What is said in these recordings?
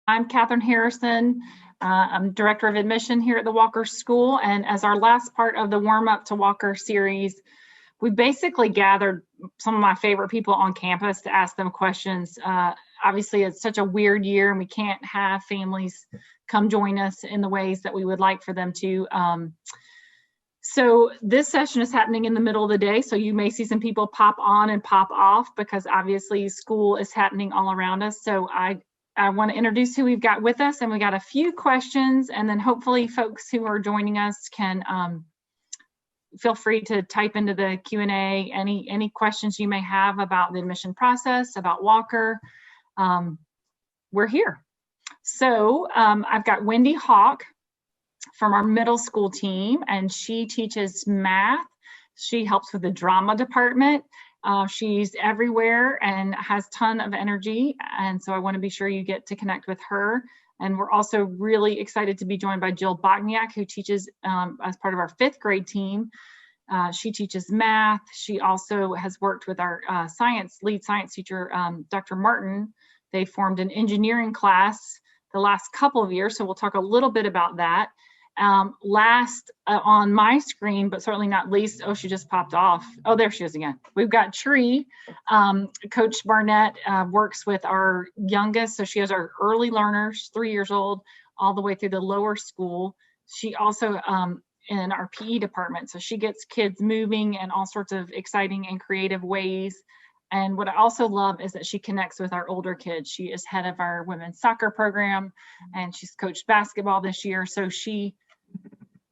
I'm Katherine Harrison. I'm Director of Admission here at the Walker School, and as our last part of the Warm Up to Walker series, we basically gathered some of my favorite people on campus to ask them questions. Obviously, it's such a weird year, and we can't have families come join us in the ways that we would like for them to. So this session is happening in the middle of the day, so you may see some people pop on and pop off because obviously school is happening all around us. So I want to introduce who we've got with us, and we got a few questions, and then hopefully folks who are joining us can feel free to type into the Q&A any questions you may have about the admission process, about Walker. We're here. So I've got Wendy Hawk from our middle school team, and she teaches math. She helps with the drama department. She's everywhere and has a ton of energy, and so I want to be sure you get to connect with her. And we're also really excited to be joined by Jill Bogniak, who teaches as part of our 5th grade team. She teaches math. She also has worked with our lead science teacher, Dr. Martin. They formed an engineering class the last couple of years, so we'll talk a little bit about that. Last on my screen, but certainly not least, oh, she just popped off. Oh, there she is again. We've got Tree. Coach Barnett works with our youngest, so she has our early learners, 3 years old, all the way through the lower school. She also in our PE department, so she gets kids moving in all sorts of exciting and creative ways. And what I also love is that she connects with our older kids. She is head of our women's soccer program, and she's coached basketball this year. So she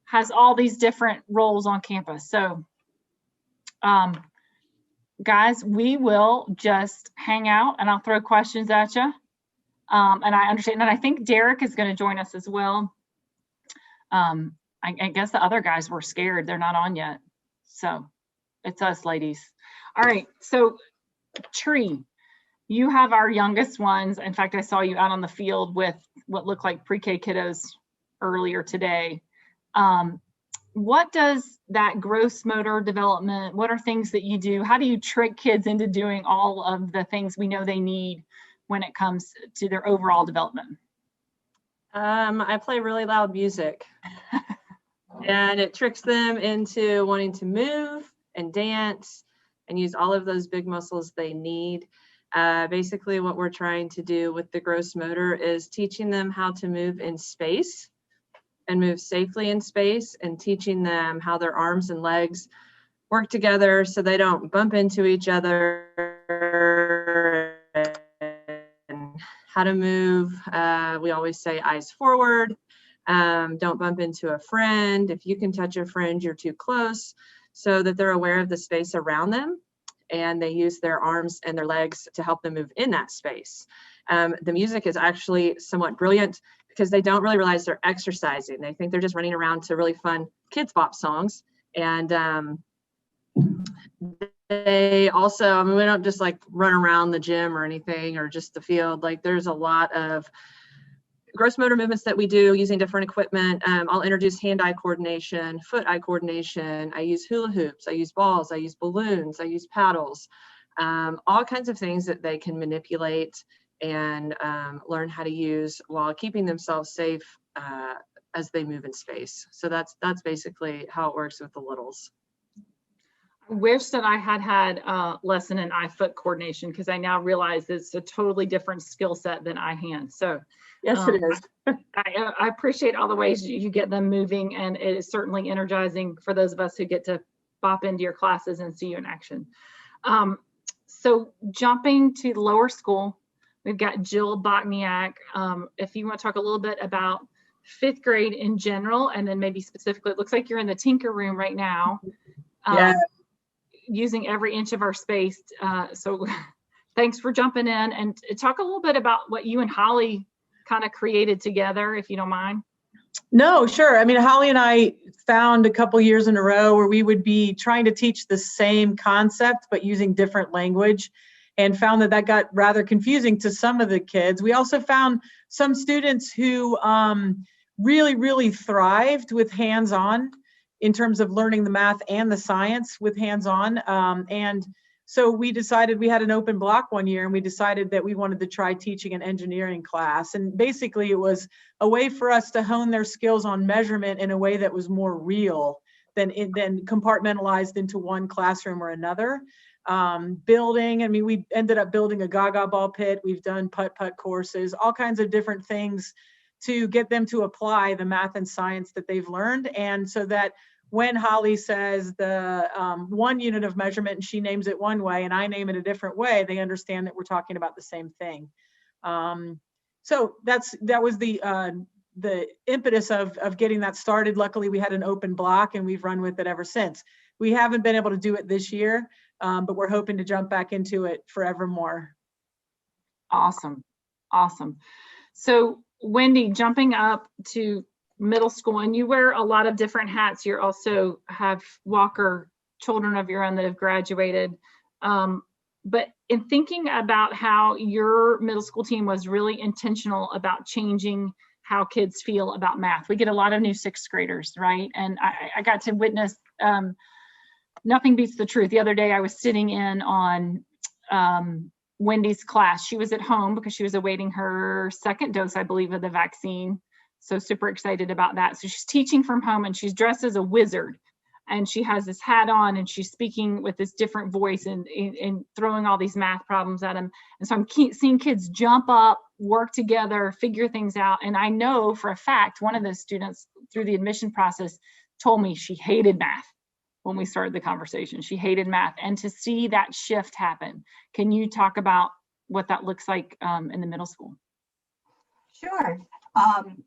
has all these different roles on campus. So guys, we will just hang out and I'll throw questions at you. And I understand, and I think Derek is going to join us as well. I guess the other guys were scared. They're not on yet. So it's us ladies. All right, so Tree, you have our youngest ones. In fact, I saw you out on the field with what looked like pre-K kiddos earlier today. What does that gross motor development, what are things that you do? How do you trick kids into doing all of the things we know they need when it comes to their overall development? I play really loud music and it tricks them into wanting to move and dance and use all of those big muscles they need. Basically what we're trying to do with the gross motor is teaching them how to move in space and move safely in space, and teaching them how their arms and legs work together so they don't bump into each other, and how to move. We always say eyes forward. Don't bump into a friend. If you can touch a friend, you're too close, so that they're aware of the space around them and they use their arms and their legs to help them move in that space. The music is actually somewhat brilliant because they don't really realize they're exercising. They think they're just running around to really fun kids bop songs. And they also, I mean, we don't just like run around the gym or anything, or just the field. Like there's a lot of gross motor movements that we do using different equipment. I'll introduce hand-eye coordination, foot-eye coordination. I use hula hoops, I use balls, I use balloons, I use paddles, all kinds of things that they can manipulate and learn how to use while keeping themselves safe as they move in space. So that's basically how it works with the littles. I wish that I had a lesson in eye-foot coordination, because I now realize it's a totally different skill set than eye-hand. So yes, it is. I appreciate all the ways you get them moving, and it is certainly energizing for those of us who get to bop into your classes and see you in action. So jumping to the lower school, we've got Jill Bogniak. If you want to talk a little bit about 5th grade in general, and then maybe specifically, it looks like you're in the Tinker room right now. Yeah. Using every inch of our space. So thanks for jumping in, and talk a little bit about what you and Holly kind of created together, if you don't mind. No, sure. I mean, Holly and I found a couple years in a row where we would be trying to teach the same concept, but using different language, and found that got rather confusing to some of the kids. We also found some students who really, really thrived with hands-on in terms of learning the math and the science with hands-on. And So we decided, we had an open block one year, and we decided that we wanted to try teaching an engineering class. And basically it was a way for us to hone their skills on measurement in a way that was more real than compartmentalized into one classroom or another. Building, I mean, we ended up building a gaga ball pit. We've done putt-putt courses, all kinds of different things to get them to apply the math and science that they've learned. And so that when Holly says the 1 unit of measurement and she names it one way and I name it a different way, they understand that we're talking about the same thing. So that was the impetus of getting that started. Luckily, we had an open block and we've run with it ever since. We haven't been able to do it this year, but we're hoping to jump back into it forevermore. Awesome. Awesome. So Wendy, jumping up to middle school, and you wear a lot of different hats. You also have Walker children of your own that have graduated. But in thinking about how your middle school team was really intentional about changing how kids feel about math. We get a lot of new 6th graders, right? And I got to witness, nothing beats the truth. The other day I was sitting in on Wendy's class. She was at home because she was awaiting her 2nd dose, I believe, of the vaccine. So super excited about that. So she's teaching from home and she's dressed as a wizard. And she has this hat on and she's speaking with this different voice and throwing all these math problems at them. And so I'm seeing kids jump up, work together, figure things out. And I know for a fact, one of the students through the admission process told me she hated math when we started the conversation. She hated math. And to see that shift happen, can you talk about what that looks like in the middle school? Sure.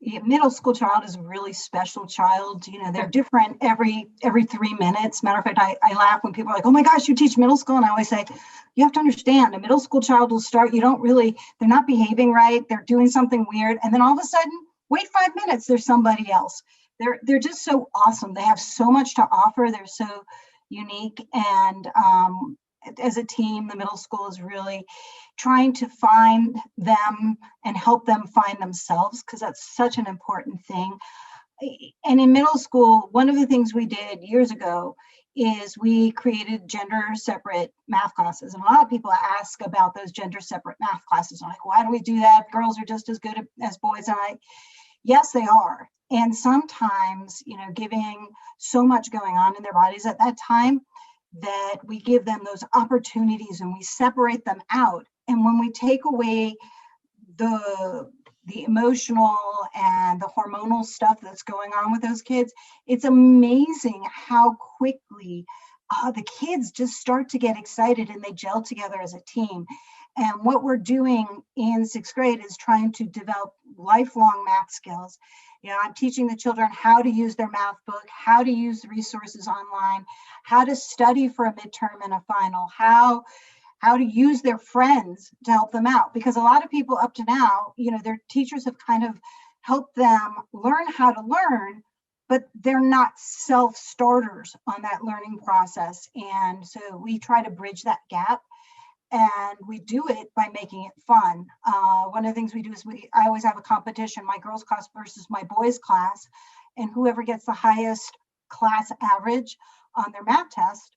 Middle school child is a really special child. You know, they're different every 3 minutes. Matter of fact, I laugh when people are like, oh my gosh, you teach middle school. And I always say, you have to understand, a middle school child will start, they're not behaving right. They're doing something weird. And then all of a sudden, wait 5 minutes, there's somebody else. They're just so awesome. They have so much to offer. They're so unique. And as a team, the middle school is really trying to find them and help them find themselves, because that's such an important thing. And in middle school, one of the things we did years ago is we created gender separate math classes. And a lot of people ask about those gender separate math classes. I'm like, why do we do that? Girls are just as good as boys. And yes, they are. And sometimes, giving so much going on in their bodies at that time, that we give them those opportunities and we separate them out. And when we take away the emotional and the hormonal stuff that's going on with those kids, it's amazing how quickly the kids just start to get excited and they gel together as a team. And what we're doing in 6th grade is trying to develop lifelong math skills. I'm teaching the children how to use their math book, how to use resources online, how to study for a midterm and a final, how to use their friends to help them out. Because a lot of people up to now, their teachers have kind of helped them learn how to learn, but they're not self-starters on that learning process. And so we try to bridge that gap. And we do it by making it fun. One of the things we do is I always have a competition, my girls' class versus my boys' class, and whoever gets the highest class average on their math test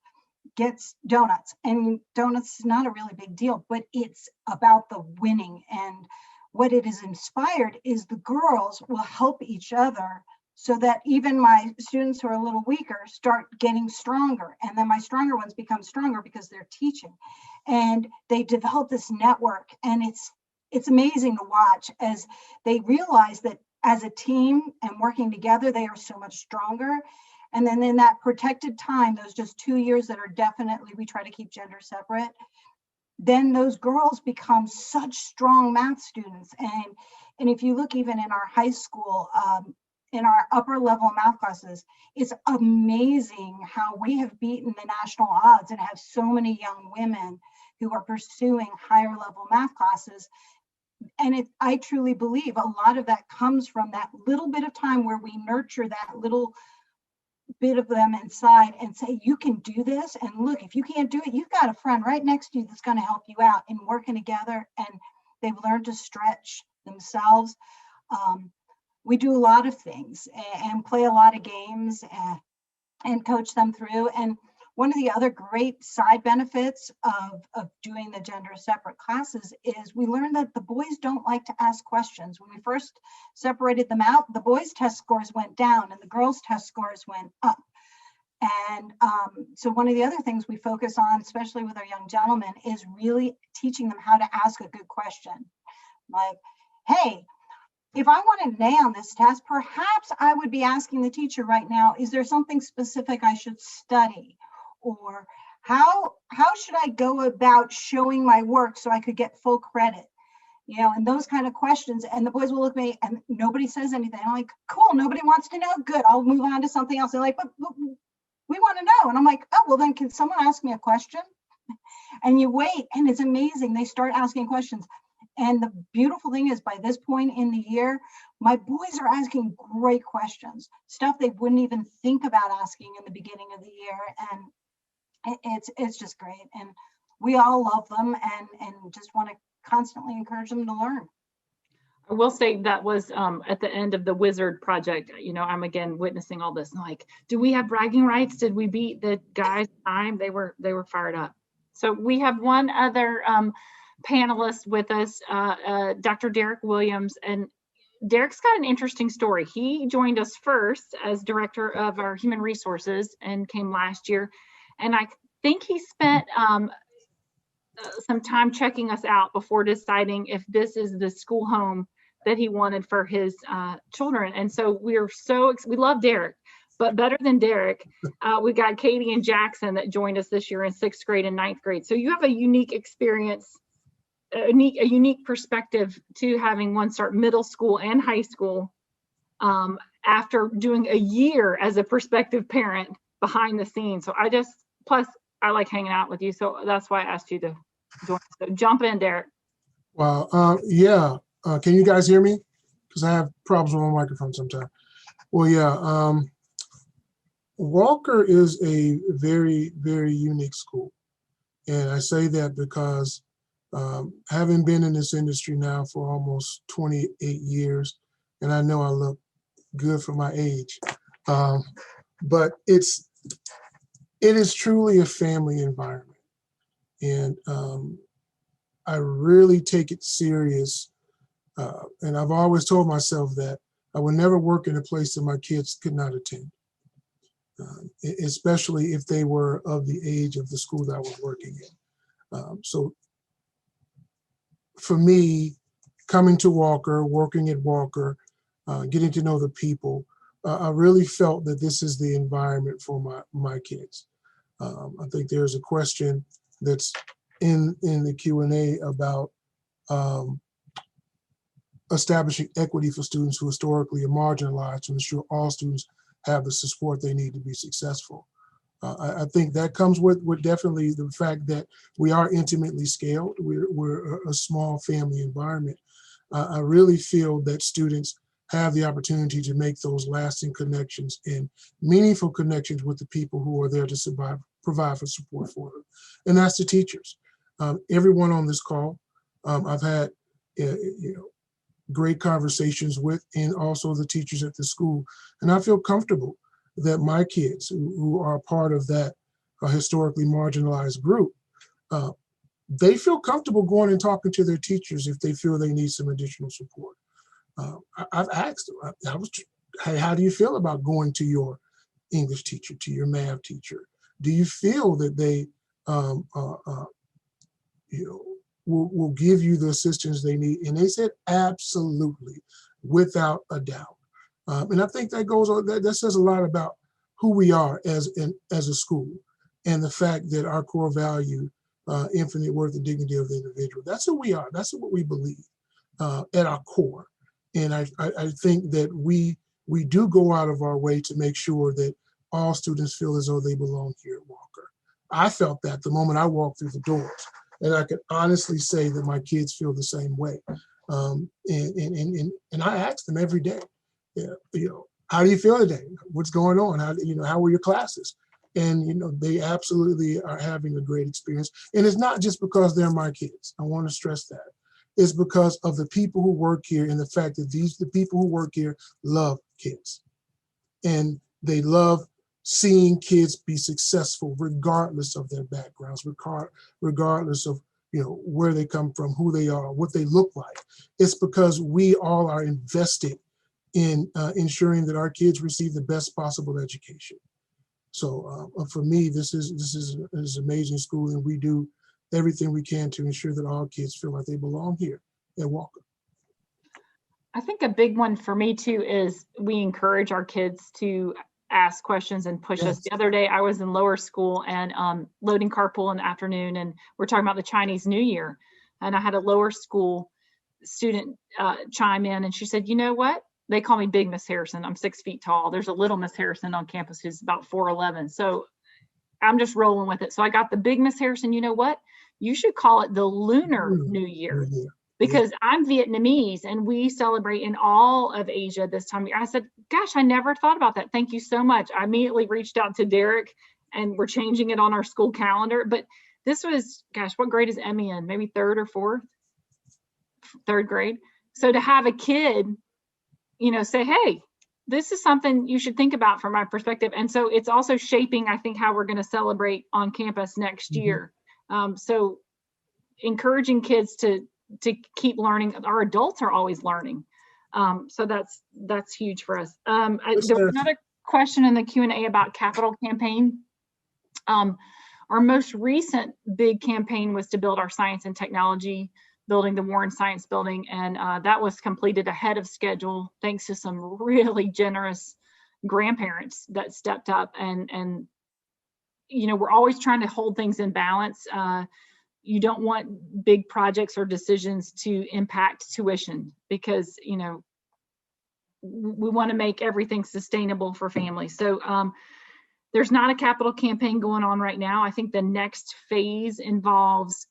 gets donuts. And donuts is not a really big deal, but it's about the winning. And what it is inspired is the girls will help each other so that even my students who are a little weaker start getting stronger. And then my stronger ones become stronger because they're teaching. And they develop this network. And it's amazing to watch as they realize that as a team and working together, they are so much stronger. And then in that protected time, those just 2 years that are definitely, we try to keep gender separate, then those girls become such strong math students. And if you look even in our high school, in our upper level math classes, it's amazing how we have beaten the national odds and have so many young women who are pursuing higher level math classes. And I truly believe a lot of that comes from that little bit of time where we nurture that little bit of them inside and say, you can do this. And look, if you can't do it, you've got a friend right next to you that's going to help you out, and working together. And they've learned to stretch themselves. We do a lot of things and play a lot of games and coach them through. And One of the other great side benefits of doing the gender separate classes is we learned that the boys don't like to ask questions. When we first separated them out, the boys' test scores went down and the girls' test scores went up. And so one of the other things we focus on, especially with our young gentlemen, is really teaching them how to ask a good question. Like, hey, if I want an A on this test, perhaps I would be asking the teacher right now, is there something specific I should study? Or how should I go about showing my work so I could get full credit? You know, and those kind of questions. And the boys will look at me and nobody says anything. I'm like, cool, nobody wants to know. Good, I'll move on to something else. They're like, but we want to know. And I'm like, oh, well, then can someone ask me a question? And you wait, and it's amazing. They start asking questions. And the beautiful thing is, by this point in the year, my boys are asking great questions, stuff they wouldn't even think about asking in the beginning of the year. And it's just great. And we all love them and just want to constantly encourage them to learn. I will say that was at the end of the Wizard project. You know, I'm again witnessing all this. Like, do we have bragging rights? Did we beat the guys' time? They were fired up. So we have one other panelist with us, Dr. Derek Williams, and Derek's got an interesting story. He joined us first as director of our human resources and came last year, and I think he spent some time checking us out before deciding if this is the school home that he wanted for his children. And so we love Derek, but better than Derek, we got Katie and Jackson that joined us this year in 6th grade and 9th grade. So you have a unique experience, a unique perspective to having one start middle school and high school after doing a year as a prospective parent behind the scenes. So plus I like hanging out with you. So that's why I asked you to join. So jump in, Derek. Wow. Yeah. Can you guys hear me? Because I have problems with my microphone sometimes. Well, yeah. Walker is a very, very unique school. And I say that because having been in this industry now for almost 28 years, and I know I look good for my age, but it is truly a family environment. And I really take it serious. And I've always told myself that I would never work in a place that my kids could not attend, especially if they were of the age of the school that I was working in. So for me, coming to Walker, working at Walker, getting to know the people, I really felt that this is the environment for my kids. I think there's a question that's in the Q&A about establishing equity for students who historically are marginalized to ensure all students have the support they need to be successful. I think that comes with definitely the fact that we are intimately scaled. We're a small family environment. I really feel that students have the opportunity to make those lasting connections and meaningful connections with the people who are there to provide for support for them. And that's the teachers. Everyone on this call, I've had great conversations with, and also the teachers at the school. And I feel comfortable that my kids who are part of that historically marginalized group, they feel comfortable going and talking to their teachers if they feel they need some additional support. I've asked them, hey, how do you feel about going to your English teacher, to your math teacher? Do you feel that they will give you the assistance they need? And they said, absolutely, without a doubt. And I think that says a lot about who we are as a school, and the fact that our core value, infinite worth and dignity of the individual. That's who we are. That's what we believe at our core. And I think that we do go out of our way to make sure that all students feel as though they belong here at Walker. I felt that the moment I walked through the doors, and I can honestly say that my kids feel the same way. And I ask them every day, how do you feel today? What's going on? How were your classes? And they absolutely are having a great experience. And it's not just because they're my kids. I want to stress that. It's because of the people who work here, and the fact that the people who work here love kids, and they love seeing kids be successful regardless of their backgrounds, regardless of where they come from, who they are, what they look like. It's because we all are invested in ensuring that our kids receive the best possible education. So for me, this is an amazing school, and we do everything we can to ensure that all kids feel like they belong here at Walker. I think a big one for me too is we encourage our kids to ask questions and push us. The other day I was in lower school and loading carpool in the afternoon, and we're talking about the Chinese New Year, and I had a lower school student chime in, and she said, you know what? They call me Big Miss Harrison. I'm 6 feet tall. There's a little Miss Harrison on campus who's about 4'11". So I'm just rolling with it. So I got the Big Miss Harrison. You know what? You should call it the Lunar New Year, because I'm Vietnamese and we celebrate in all of Asia this time of year. I said, gosh, I never thought about that. Thank you so much. I immediately reached out to Derek, and we're changing it on our school calendar. But this was, gosh, what grade is Emmy in? Maybe third or fourth? Third grade. So to have a kid, say, hey, this is something you should think about from my perspective. And so it's also shaping, I think, how we're going to celebrate on campus next year. So encouraging kids to keep learning. Our adults are always learning. So that's huge for us. There was another question in the Q&A about capital campaign. Our most recent big campaign was to build our science and technology building, the Warren Science Building, and that was completed ahead of schedule thanks to some really generous grandparents that stepped up. And we're always trying to hold things in balance. You don't want big projects or decisions to impact tuition, because we want to make everything sustainable for families. So there's not a capital campaign going on right now. I think the next phase involves,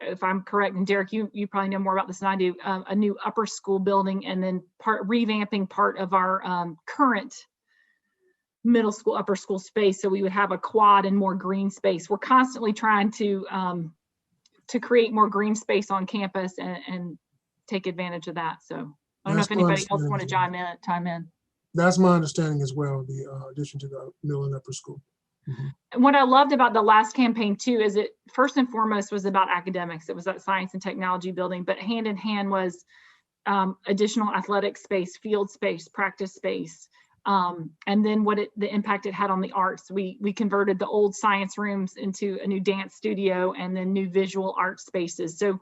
if I'm correct, and Derek, you probably know more about this than I do, a new upper school building, and then revamping part of our current middle school, upper school space, so we would have a quad and more green space. We're constantly trying to create more green space on campus and take advantage of that. So I don't know if anybody else want to chime in. That's my understanding as well, the addition to the middle and upper school. And what I loved about the last campaign too is it first and foremost was about academics. It was that science and technology building, but hand in hand was additional athletic space, field space, practice space, and then the impact it had on the arts. We converted the old science rooms into a new dance studio and then new visual art spaces. So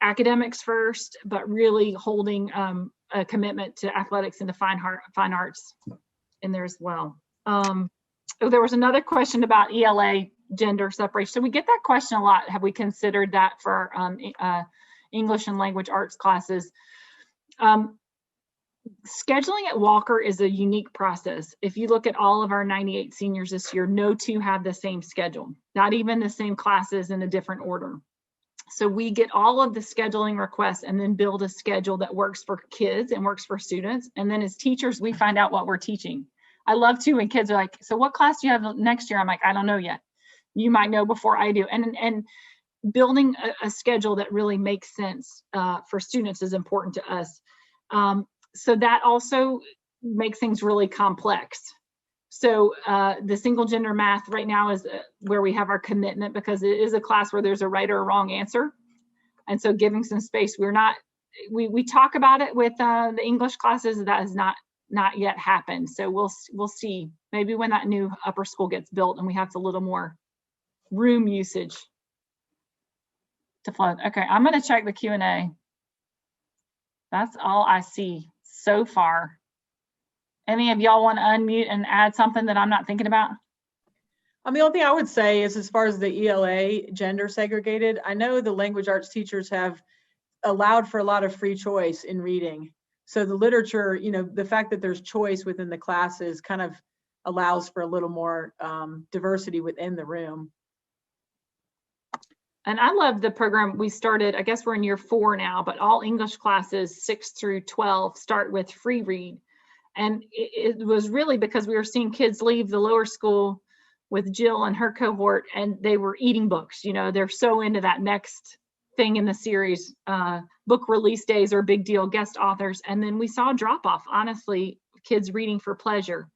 academics first, but really holding a commitment to athletics and to fine arts in there as well. There was another question about ELA gender separation. So we get that question a lot. Have we considered that for English and language arts classes? Scheduling at Walker is a unique process. If you look at all of our 98 seniors this year, no two have the same schedule, not even the same classes in a different order. So we get all of the scheduling requests and then build a schedule that works for kids and works for students. And then as teachers, we find out what we're teaching. I love too when kids are like, so what class do you have next year? I'm like, I don't know yet. You might know before I do. And building a schedule that really makes sense for students is important to us. So that also makes things really complex. So the single gender math right now is where we have our commitment, because it is a class where there's a right or a wrong answer. And so giving some space, we talk about it with the English classes. That has not yet happened. So we'll see. Maybe when that new upper school gets built and we have a little more room usage to flow. Okay, I'm going to check the Q&A. That's all I see so far. Any of y'all want to unmute and add something that I'm not thinking about? The only thing I would say is, as far as the ELA gender segregated, I know the language arts teachers have allowed for a lot of free choice in reading. So the literature, the fact that there's choice within the classes kind of allows for a little more diversity within the room. And I love the program we started. I guess we're in year 4 now, but all English classes 6 through 12 start with free read. And it was really because we were seeing kids leave the lower school with Jill and her cohort, and they were eating books. They're so into that next thing in the series. Book release days are a big deal, guest authors. And then we saw a drop off, honestly, kids reading for pleasure.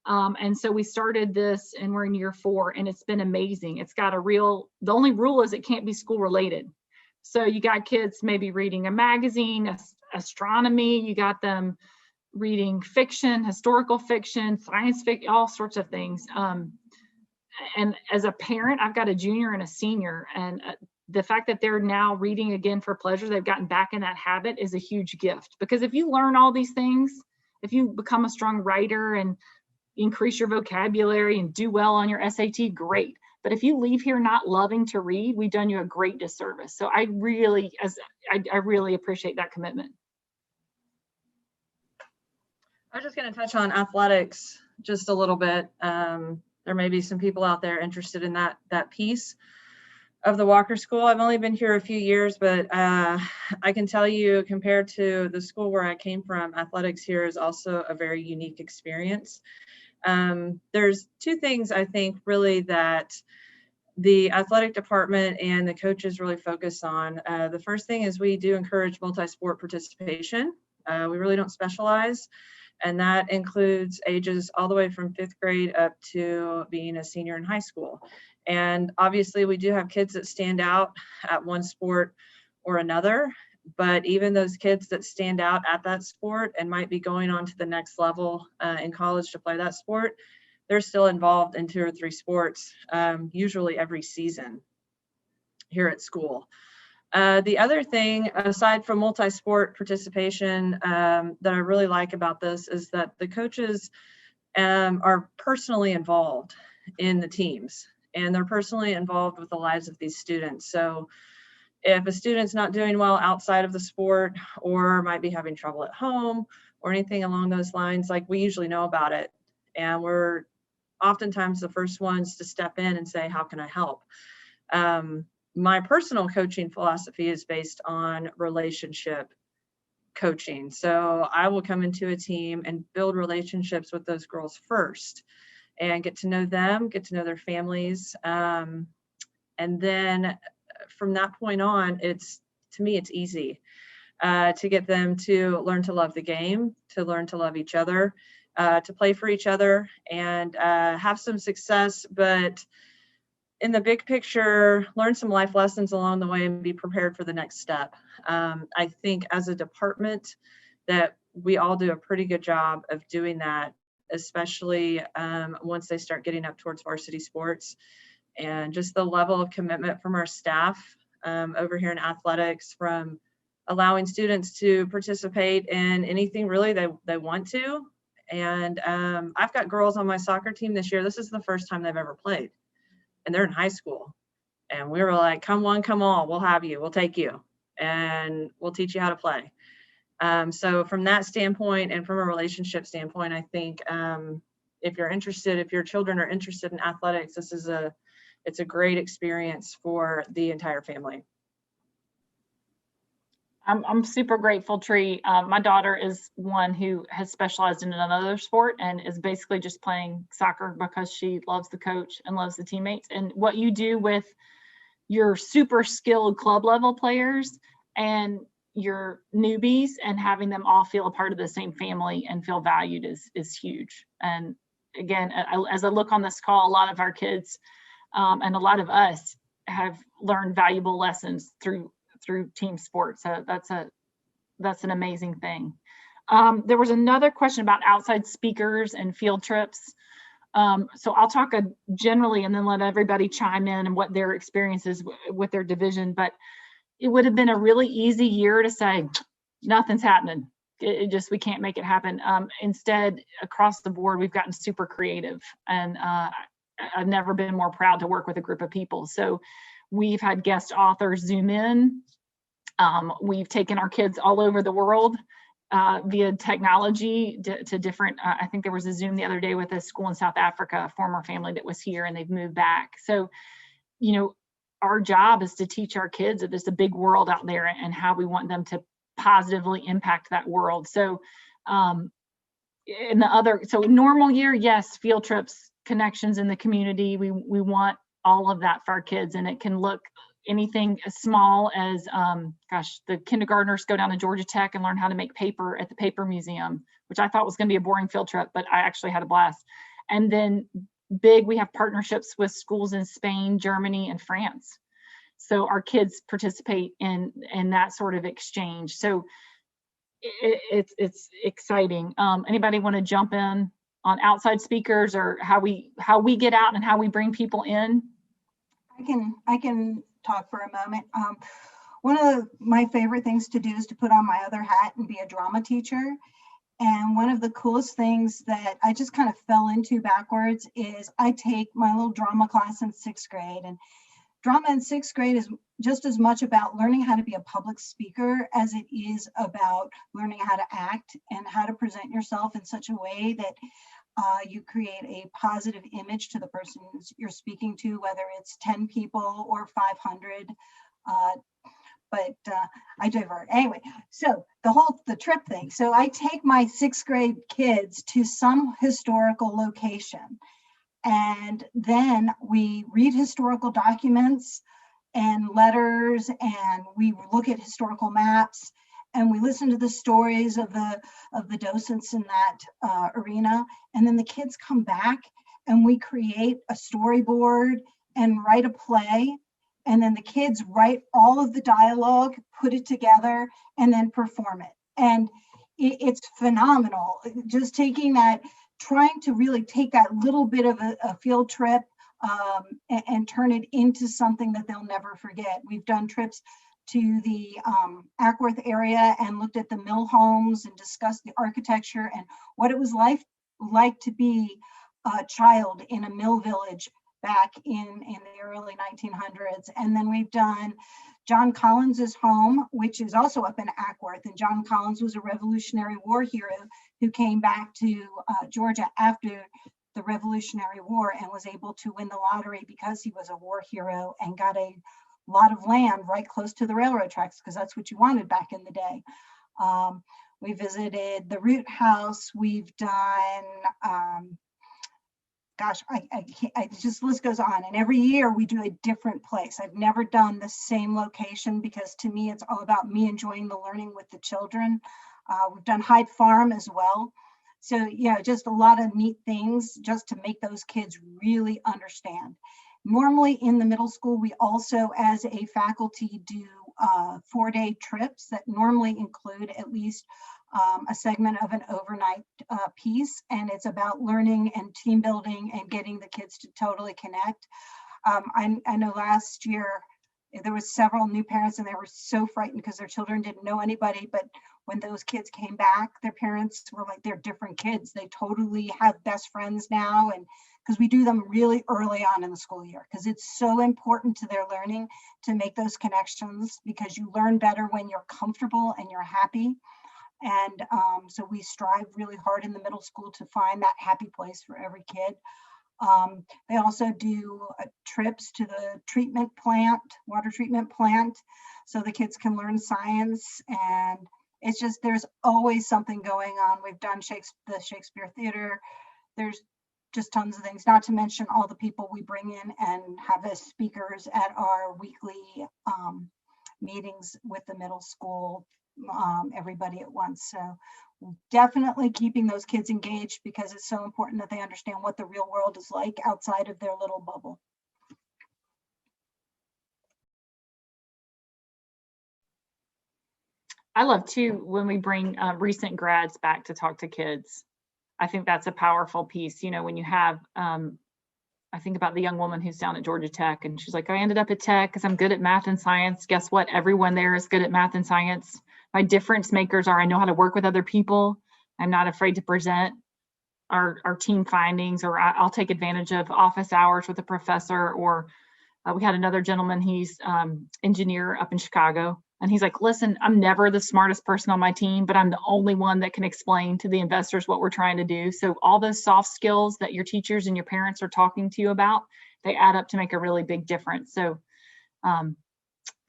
And so we started this and we're in year 4 and it's been amazing. It's got the only rule is it can't be school related. So you got kids maybe reading a magazine, astronomy, you got them reading fiction, historical fiction, science fiction, all sorts of things. And as a parent, I've got a junior and a senior, and the fact that they're now reading again for pleasure, they've gotten back in that habit, is a huge gift. Because if you learn all these things, if you become a strong writer and increase your vocabulary and do well on your SAT, great. But if you leave here not loving to read, we've done you a great disservice. So I really appreciate that commitment. I'm just going to touch on athletics just a little bit. There may be some people out there interested in that piece of the Walker School. I've only been here a few years, but I can tell you, compared to the school where I came from, athletics here is also a very unique experience. There's 2 things I think really that the athletic department and the coaches really focus on. The first thing is we do encourage multi-sport participation. We really don't specialize. And that includes ages all the way from 5th grade up to being a senior in high school. And obviously we do have kids that stand out at one sport or another, but even those kids that stand out at that sport and might be going on to the next level in college to play that sport, they're still involved in 2 or 3 sports, usually every season here at school. The other thing, aside from multi-sport participation, that I really like about this is that the coaches are personally involved in the teams, and they're personally involved with the lives of these students. So if a student's not doing well outside of the sport or might be having trouble at home or anything along those lines, like, we usually know about it. And we're oftentimes the first ones to step in and say, how can I help? My personal coaching philosophy is based on relationship coaching. So I will come into a team and build relationships with those girls first and get to know them, get to know their families. And then from that point on, to me, it's easy to get them to learn to love the game, to learn to love each other, to play for each other and have some success, but in the big picture, learn some life lessons along the way and be prepared for the next step. I think as a department that we all do a pretty good job of doing that, especially once they start getting up towards varsity sports. And just the level of commitment from our staff over here in athletics, from allowing students to participate in anything really they want to. And I've got girls on my soccer team this year. This is the first time they've ever played. And they're in high school. And we were like, come on, come on, we'll have you, we'll take you, and we'll teach you how to play. So from that standpoint and from a relationship standpoint, I think if you're interested, if your children are interested in athletics, it's a great experience for the entire family. I'm super grateful, Tree. My daughter is one who has specialized in another sport and is basically just playing soccer because she loves the coach and loves the teammates. And what you do with your super skilled club level players and your newbies and having them all feel a part of the same family and feel valued is huge. And again, as I look on this call, a lot of our kids and a lot of us have learned valuable lessons through team sports. So that's an amazing thing. There was another question about outside speakers and field trips. So I'll talk generally and then let everybody chime in and what their experience is with their division. But it would have been a really easy year to say, nothing's happening. We can't make it happen. Instead, across the board, we've gotten super creative. And I've never been more proud to work with a group of people. So we've had guest authors Zoom in. We've taken our kids all over the world via technology to different, I think there was a Zoom the other day with a school in South Africa, a former family that was here and they've moved back. So, our job is to teach our kids that there's a big world out there and how we want them to positively impact that world. So, normal year, yes, field trips, connections in the community. We want all of that for our kids, and it can look anything as small as, the kindergartners go down to Georgia Tech and learn how to make paper at the paper museum, which I thought was going to be a boring field trip, but I actually had a blast. And then big, we have partnerships with schools in Spain, Germany, and France. So our kids participate in that sort of exchange. So it's exciting. Anybody want to jump in on outside speakers or how we get out and how we bring people in? I can talk for a moment. One of my favorite things to do is to put on my other hat and be a drama teacher. And one of the coolest things that I just kind of fell into backwards is I take my little drama class in 6th grade, and drama in 6th grade is just as much about learning how to be a public speaker as it is about learning how to act and how to present yourself in such a way that you create a positive image to the person you're speaking to, whether it's 10 people or 500. But I divert. Anyway, so the trip thing. So I take my 6th grade kids to some historical location, and then we read historical documents and letters, and we look at historical maps, and we listen to the stories of the docents in that arena. And then the kids come back and we create a storyboard and write a play. And then the kids write all of the dialogue, put it together, and then perform it. And it's phenomenal. Just taking that, trying to really take that little bit of a field trip and turn it into something that they'll never forget. We've done trips to the Ackworth area and looked at the mill homes and discussed the architecture and what it was like to be a child in a mill village back in the early 1900s. And then we've done John Collins's home, which is also up in Ackworth. And John Collins was a Revolutionary War hero who came back to Georgia after the Revolutionary War and was able to win the lottery because he was a war hero and got a lot of land right close to the railroad tracks, because that's what you wanted back in the day. We visited the Root House. We've done, just list goes on. And every year we do a different place. I've never done the same location because to me, it's all about me enjoying the learning with the children. We've done Hyde Farm as well. So yeah, just a lot of neat things just to make those kids really understand. Normally in the middle school, we also as a faculty do 4-day trips that normally include at least a segment of an overnight piece, and it's about learning and team building and getting the kids to totally connect. I know last year there was several new parents and they were so frightened because their children didn't know anybody, but when those kids came back, their parents were like, they're different kids. They totally have best friends now. And because we do them really early on in the school year, because it's so important to their learning to make those connections, because you learn better when you're comfortable and you're happy. And so we strive really hard in the middle school to find that happy place for every kid. They also do trips to the treatment plant, water treatment plant, so the kids can learn science. And it's just, there's always something going on. We've done the Shakespeare Theater. There's just tons of things, not to mention all the people we bring in and have as speakers at our weekly meetings with the middle school, everybody at once. So definitely keeping those kids engaged, because it's so important that they understand what the real world is like outside of their little bubble. I love too when we bring recent grads back to talk to kids. I think that's a powerful piece. You know, when you have, I think about the young woman who's down at Georgia Tech, and she's like, I ended up at Tech because I'm good at math and science. Guess what? Everyone there is good at math and science. My difference makers are I know how to work with other people. I'm not afraid to present our team findings, or I'll take advantage of office hours with a professor. Or we had another gentleman, he's engineer up in Chicago. And he's like, listen, I'm never the smartest person on my team, but I'm the only one that can explain to the investors what we're trying to do. So all those soft skills that your teachers and your parents are talking to you about, they add up to make a really big difference. So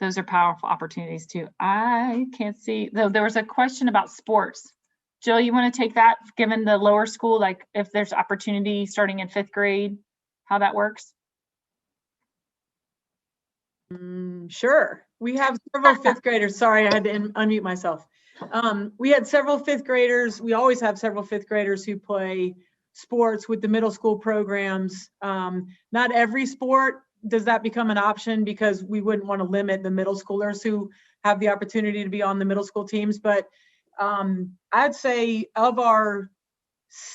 those are powerful opportunities too. I can't see, though there was a question about sports. Jill, you want to take that, given the lower school, like if there's opportunity starting in 5th grade, how that works? Sure. We have several 5th graders. Sorry, I had to unmute myself. We had several 5th graders. We always have several 5th graders who play sports with the middle school programs. Not every sport does that become an option, because we wouldn't want to limit the middle schoolers who have the opportunity to be on the middle school teams. But I'd say of our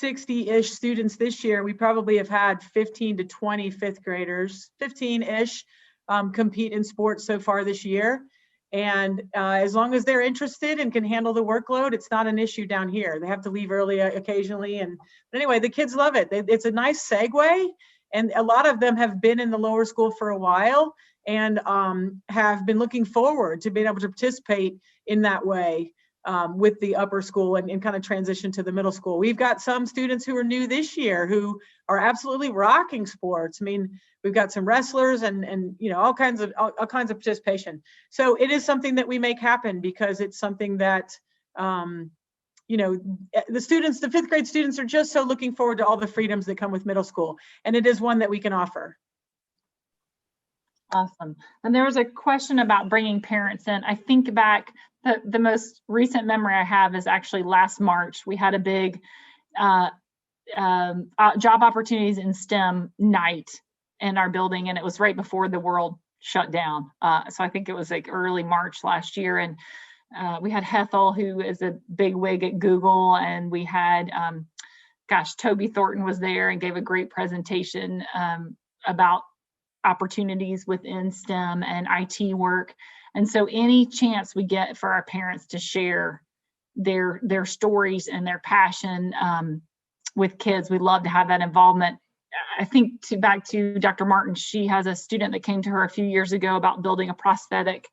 60-ish students this year, we probably have had 15 to 20 fifth graders, 15-ish, compete in sports so far this year. And as long as they're interested and can handle the workload, it's not an issue down here. They have to leave early occasionally. But anyway, the kids love it. It's a nice segue. And a lot of them have been in the lower school for a while and have been looking forward to being able to participate in that way with the upper school and kind of transition to the middle school. We've got some students who are new this year who are absolutely rocking sports. I mean, we've got some wrestlers and you know, all kinds of participation. So it is something that we make happen, because it's something that you know, the fifth grade students are just so looking forward to all the freedoms that come with middle school, and it is one that we can offer. Awesome. And there was a question about bringing parents in. I think back, the most recent memory I have is actually last March. We had a big job opportunities in STEM night in our building, and it was right before the world shut down. So I think it was like early March last year, and we had Hethel, who is a big wig at Google, and we had, Toby Thornton was there and gave a great presentation about opportunities within STEM and IT work. And so any chance we get for our parents to share their stories and their passion with kids, we'd love to have that involvement. I think back to Dr. Martin, she has a student that came to her a few years ago about building a prosthetic.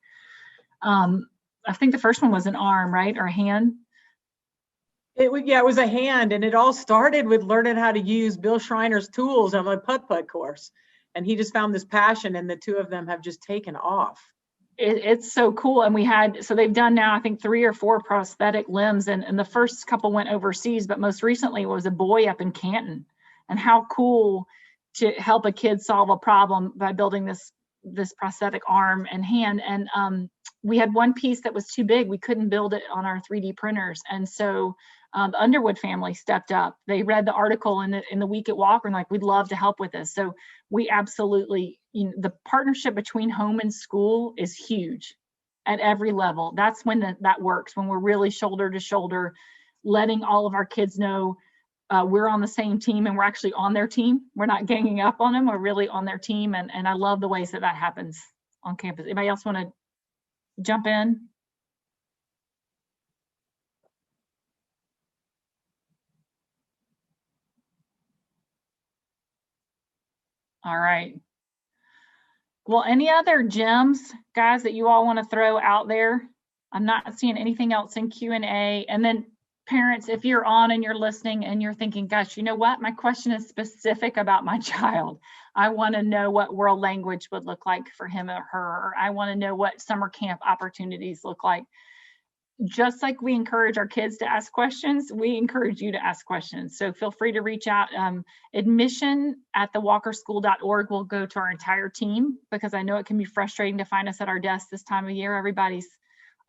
I think the first one was an arm, right? Or a hand? It was a hand, and it all started with learning how to use Bill Schreiner's tools on a putt-putt course. And he just found this passion, and the two of them have just taken off. It's so cool. And so they've done now, I think 3 or 4 prosthetic limbs, and the first couple went overseas, but most recently was a boy up in Canton. And how cool to help a kid solve a problem by building this prosthetic arm and hand. And we had one piece that was too big. We couldn't build it on our 3D printers. And so the Underwood family stepped up. They read the article in the week at Walker and like, we'd love to help with this. So we absolutely, the partnership between home and school is huge at every level. That's when that works, when we're really shoulder to shoulder, letting all of our kids know we're on the same team and we're actually on their team. We're not ganging up on them. We're really on their team. And I love the ways that happens on campus. Anybody else want to jump in? All right. Well, any other gems, guys, that you all want to throw out there? I'm not seeing anything else in Q&A. And then parents, if you're on and you're listening and you're thinking, gosh, you know what? My question is specific about my child. I want to know what world language would look like for him or her, or I want to know what summer camp opportunities look like. Just like we encourage our kids to ask questions, we encourage you to ask questions. So feel free to reach out. Admission@thewalkerschool.org will go to our entire team, because I know it can be frustrating to find us at our desk this time of year. Everybody's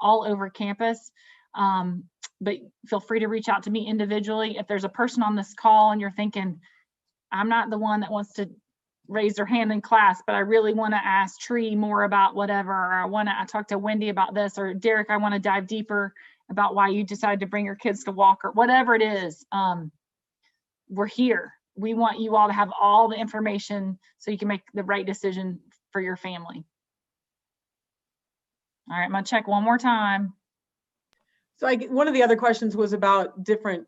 all over campus. But feel free to reach out to me individually. If there's a person on this call and you're thinking, I'm not the one that wants to raise their hand in class, but I really want to ask Tree more about whatever, or I talk to Wendy about this, or Derek, I want to dive deeper about why you decided to bring your kids to Walker, whatever it is, we're here. We want you all to have all the information so you can make the right decision for your family. All right, I'm gonna check one more time. So one of the other questions was about different,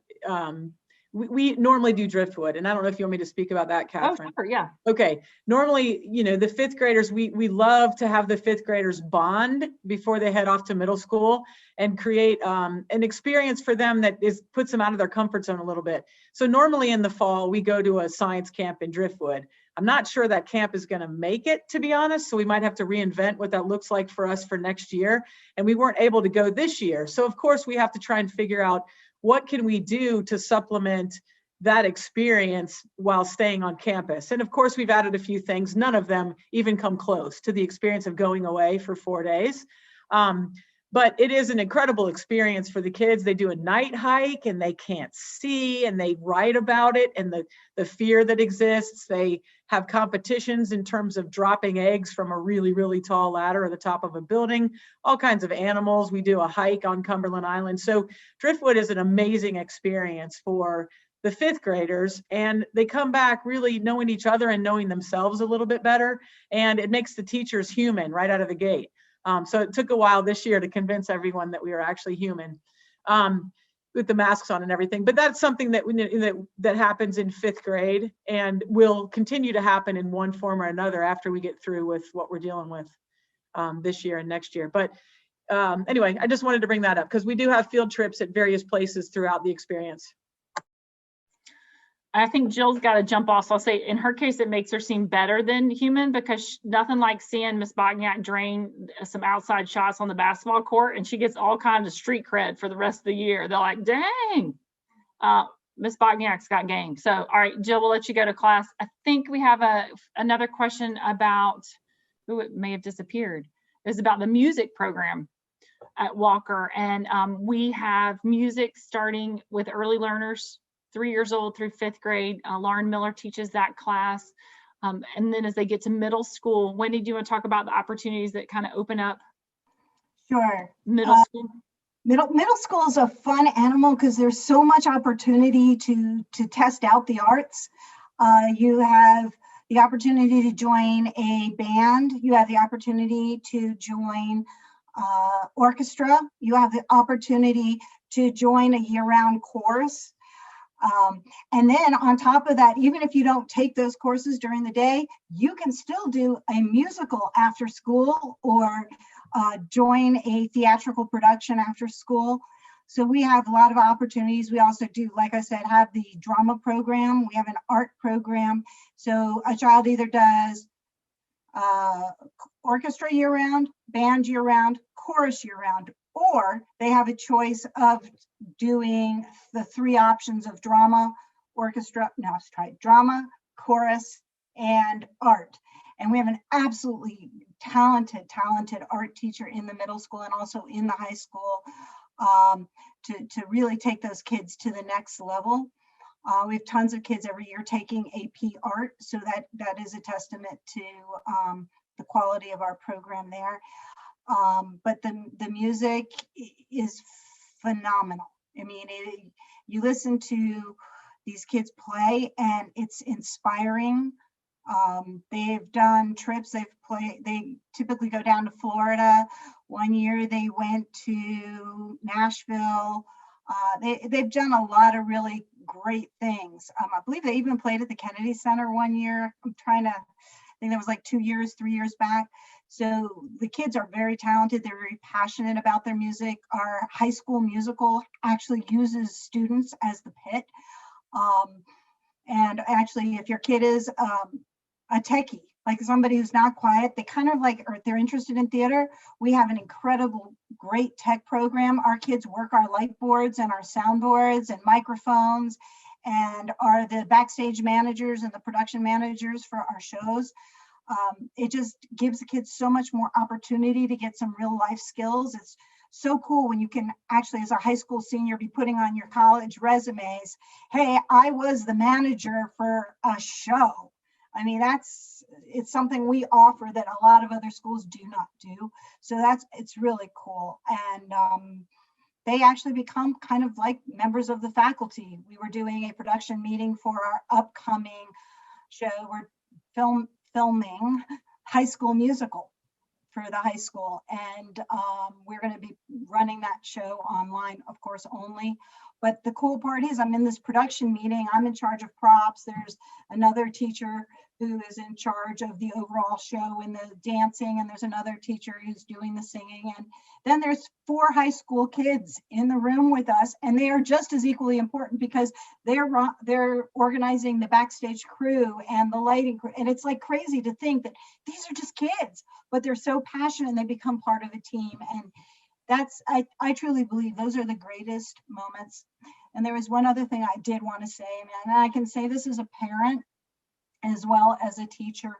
we normally do driftwood, and I don't know if you want me to speak about that, Catherine. Oh, sure, yeah. Okay, normally, the fifth graders, we love to have the fifth graders bond before they head off to middle school and create an experience for them that puts them out of their comfort zone a little bit. So normally in the fall, we go to a science camp in Driftwood. I'm not sure that camp is going to make it, to be honest, so we might have to reinvent what that looks like for us for next year. And we weren't able to go this year. So of course, we have to try and figure out what can we do to supplement that experience while staying on campus. And of course, we've added a few things. None of them even come close to the experience of going away for 4 days. But it is an incredible experience for the kids. They do a night hike and they can't see, and they write about it and the fear that exists. They have competitions in terms of dropping eggs from a really, really tall ladder at the top of a building, all kinds of animals. We do a hike on Cumberland Island. So Driftwood is an amazing experience for the fifth graders, and they come back really knowing each other and knowing themselves a little bit better. And it makes the teachers human right out of the gate. So it took a while this year to convince everyone that we are actually human, with the masks on and everything. But that's something that happens in fifth grade and will continue to happen in one form or another after we get through with what we're dealing with this year and next year. But anyway, I just wanted to bring that up because we do have field trips at various places throughout the experience. I think Jill's got to jump off. So I'll say in her case, it makes her seem better than human, because nothing like seeing Miss Bogniak drain some outside shots on the basketball court, and she gets all kinds of street cred for the rest of the year. They're like, dang, Miss Bogniak's got game. So, all right, Jill, we'll let you go to class. I think we have another question about, who it may have disappeared. It's about the music program at Walker. And we have music starting with early learners, 3 years old through fifth grade. Lauren Miller teaches that class. And then as they get to middle school, Wendy, do you want to talk about the opportunities that kind of open up? Sure. Middle school? Middle school is a fun animal because there's so much opportunity to test out the arts. You have the opportunity to join a band. You have the opportunity to join orchestra. You have the opportunity to join a year-round course. And then on top of that, even if you don't take those courses during the day, you can still do a musical after school or join a theatrical production after school. So we have a lot of opportunities. We also do, like I said, have the drama program. We have an art program. So a child either does orchestra year-round, band year-round, chorus year-round, or they have a choice of doing the three options of drama, drama, chorus, and art. And we have an absolutely talented art teacher in the middle school and also in the high school to really take those kids to the next level. We have tons of kids every year taking AP art, so that is a testament to the quality of our program there. But the music is phenomenal. I mean, you listen to these kids play and it's inspiring. They've done trips, they typically go down to Florida. One year they went to Nashville. They've done a lot of really great things. I believe they even played at the Kennedy Center one year. I think that was like 3 years back. So the kids are very talented. They're very passionate about their music. Our high school musical actually uses students as the pit. And actually, if your kid is a techie, like somebody who's not quiet, they kind of like, or if they're interested in theater, we have an incredible, great tech program. Our kids work our light boards and our soundboards and microphones, and are the backstage managers and the production managers for our shows. It just gives the kids so much more opportunity to get some real life skills. It's so cool when you can actually, as a high school senior, be putting on your college resumes, hey, I was the manager for a show. I mean, it's something we offer that a lot of other schools do not do. So it's really cool. And they actually become kind of like members of the faculty. We were doing a production meeting for our upcoming show. We're filming High School Musical for the high school, and we're going to be running that show online, of course, only. But the cool part is I'm in this production meeting. I'm in charge of props. There's another teacher who is in charge of the overall show and the dancing, and there's another teacher who's doing the singing. And then there's 4 high school kids in the room with us, and they are just as equally important because they're organizing the backstage crew and the lighting crew. And it's like crazy to think that these are just kids, but they're so passionate and they become part of a team. And I truly believe those are the greatest moments. And there was one other thing I did want to say, and I can say this as a parent as well as a teacher.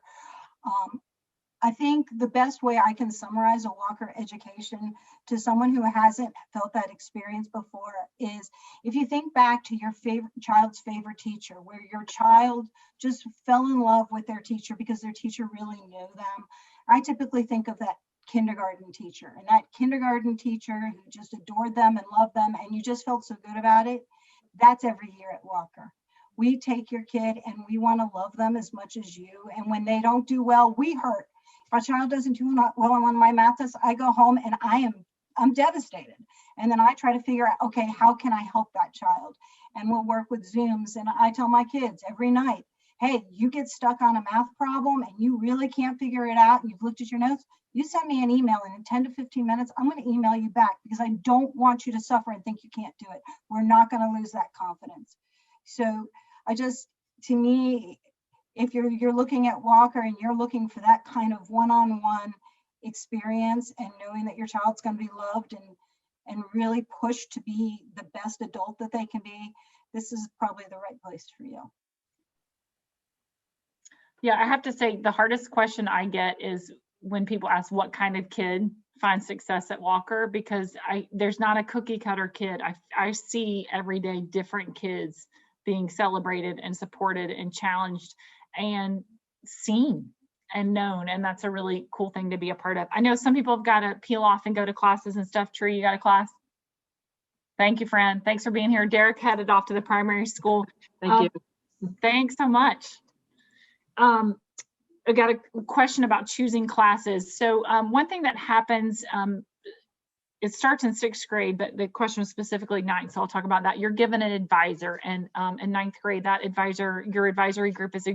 I think the best way I can summarize a walker education to someone who hasn't felt that experience before is, if you think back to your child's favorite teacher, where your child just fell in love with their teacher because their teacher really knew them. I typically think of that kindergarten teacher, and that kindergarten teacher who just adored them and loved them, and you just felt so good about it. That's every year at Walker. We take your kid and we want to love them as much as you. And when they don't do well, we hurt. If a child doesn't do well on my math test, I go home and I'm devastated. And then I try to figure out, okay, how can I help that child? And we'll work with Zooms. And I tell my kids every night, hey, you get stuck on a math problem and you really can't figure it out, and you've looked at your notes, you send me an email, and in 10 to 15 minutes, I'm going to email you back, because I don't want you to suffer and think you can't do it. We're not going to lose that confidence. So to me, if you're looking at Walker and you're looking for that kind of one-on-one experience and knowing that your child's going to be loved and really pushed to be the best adult that they can be, this is probably the right place for you. Yeah, I have to say the hardest question I get is when people ask what kind of kid finds success at Walker, because there's not a cookie cutter kid. I see every day different kids being celebrated and supported and challenged and seen and known. And that's a really cool thing to be a part of. I know some people have got to peel off and go to classes and stuff. Tree, you got a class? Thank you, friend. Thanks for being here. Derek headed off to the primary school. Thank you. Thanks so much. I got a question about choosing classes. So one thing that happens, it starts in 6th grade, but the question was specifically 9th, so I'll talk about that. You're given an advisor, and in 9th grade, that advisor, your advisory group is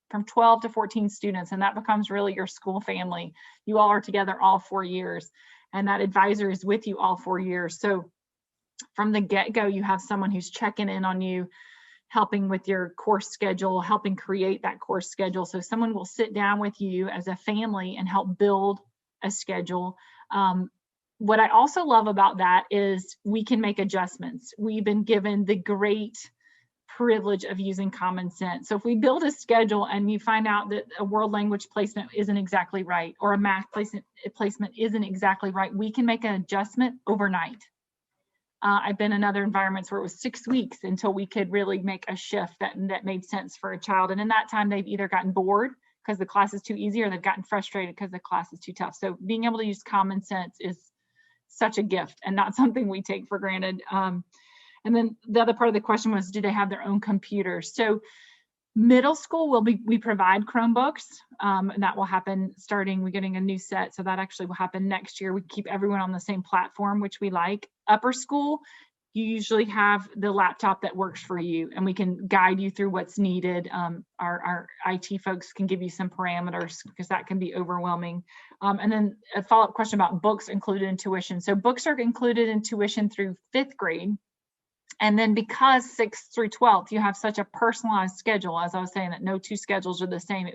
from 12 to 14 students, and that becomes really your school family. You all are together all 4 years, and that advisor is with you all 4 years. So from the get-go, you have someone who's checking in on you, helping with your course schedule, helping create that course schedule. So someone will sit down with you as a family and help build a schedule. What I also love about that is we can make adjustments. We've been given the great privilege of using common sense. So if we build a schedule and you find out that a world language placement isn't exactly right, or a math placement isn't exactly right, we can make an adjustment overnight. I've been in other environments where it was 6 weeks until we could really make a shift that made sense for a child. And in that time, they've either gotten bored because the class is too easy, or they've gotten frustrated because the class is too tough. So being able to use common sense is such a gift and not something we take for granted. And then the other part of the question was, do they have their own computers? So middle school we provide Chromebooks, and that will happen starting, we're getting a new set, so that actually will happen next year. We keep everyone on the same platform, which we like. Upper school, you usually have the laptop that works for you, and we can guide you through what's needed. Our IT folks can give you some parameters, because that can be overwhelming. And then a follow-up question about books included in tuition. So books are included in tuition through 5th grade. And then because 6th through 12th, you have such a personalized schedule, as I was saying, that no two schedules are the same.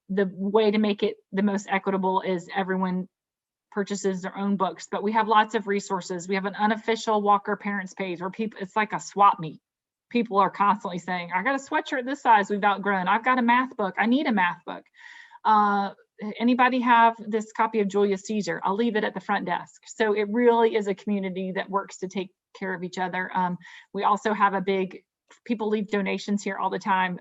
The way to make it the most equitable is everyone purchases their own books, but we have lots of resources. We have an unofficial Walker parents page where people, it's like a swap meet. People are constantly saying, I got a sweatshirt this size we've outgrown. I've got a math book. I need a math book. Anybody have this copy of Julius Caesar? I'll leave it at the front desk. So it really is a community that works to take care of each other. We also have people leave donations here all the time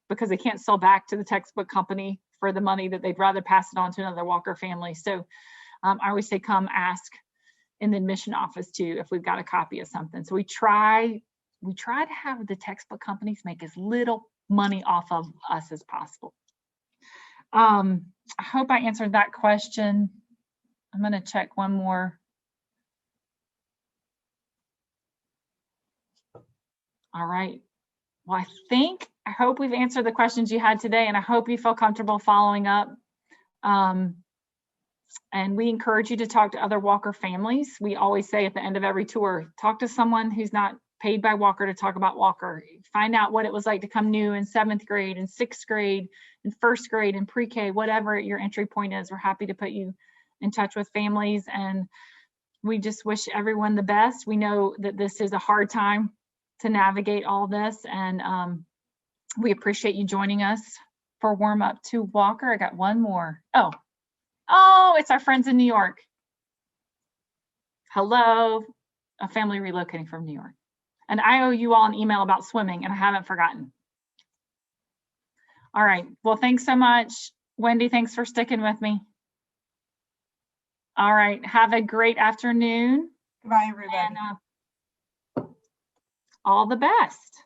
because they can't sell back to the textbook company for the money, that they'd rather pass it on to another Walker family. So I always say, come ask in the admission office too if we've got a copy of something. So we try to have the textbook companies make as little money off of us as possible. I hope I answered that question. I'm going to check one more. All right. Well, I hope we've answered the questions you had today, and I hope you feel comfortable following up. And we encourage you to talk to other Walker families. We always say at the end of every tour, talk to someone who's not paid by Walker to talk about Walker. Find out what it was like to come new in 7th grade and 6th grade and 1st grade and pre-K, whatever your entry point is. We're happy to put you in touch with families, and we just wish everyone the best. We know that this is a hard time to navigate all this, and we appreciate you joining us for warm up to Walker. I got one more. Oh, it's our friends in New York. Hello, a family relocating from New York. And I owe you all an email about swimming, and I haven't forgotten. All right. Well, thanks so much. Wendy, thanks for sticking with me. All right. Have a great afternoon. Bye, everybody. And all the best.